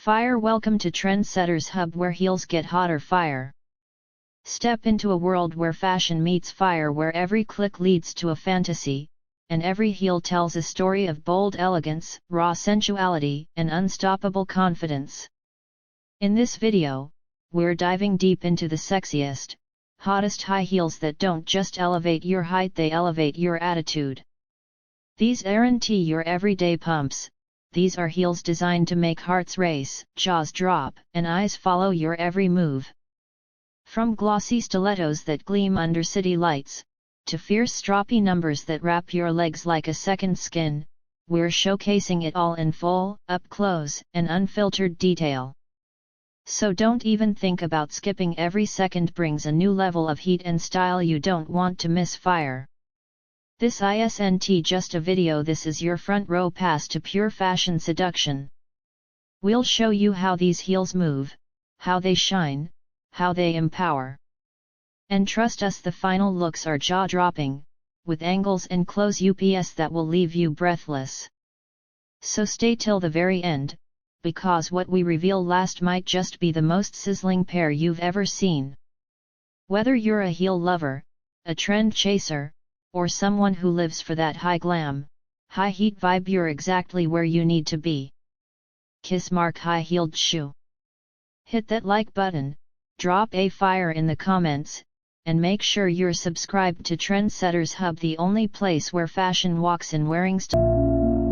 Fire. Welcome to Trendsetters Hub, where heels get hotter fire. Step into a world where fashion meets fire, where every click leads to a fantasy, and every heel tells a story of bold elegance, raw sensuality, and unstoppable confidence. In this video, we're diving deep into the sexiest, hottest high heels that don't just elevate your height, they elevate your attitude. These aren't your everyday pumps. These are heels designed to make hearts race, jaws drop, and eyes follow your every move. From glossy stilettos that gleam under city lights, to fierce stroppy numbers that wrap your legs like a second skin, we're showcasing it all in full, up-close, and unfiltered detail. So don't even think about skipping. Every second brings a new level of heat and style you don't want to miss. Fire. This isn't just a video, this is your front row pass to pure fashion seduction. We'll show you how these heels move, how they shine, how they empower. And trust us, the final looks are jaw-dropping, with angles and close-ups that will leave you breathless. So stay till the very end, because what we reveal last might just be the most sizzling pair you've ever seen. Whether you're a heel lover, a trend chaser, or someone who lives for that high glam, high heat vibe, you're exactly where you need to be. Kiss mark high-heeled shoe. Hit that like button, drop a fire in the comments, and make sure you're subscribed to Trendsetters Hub, the only place where fashion walks in wearing style.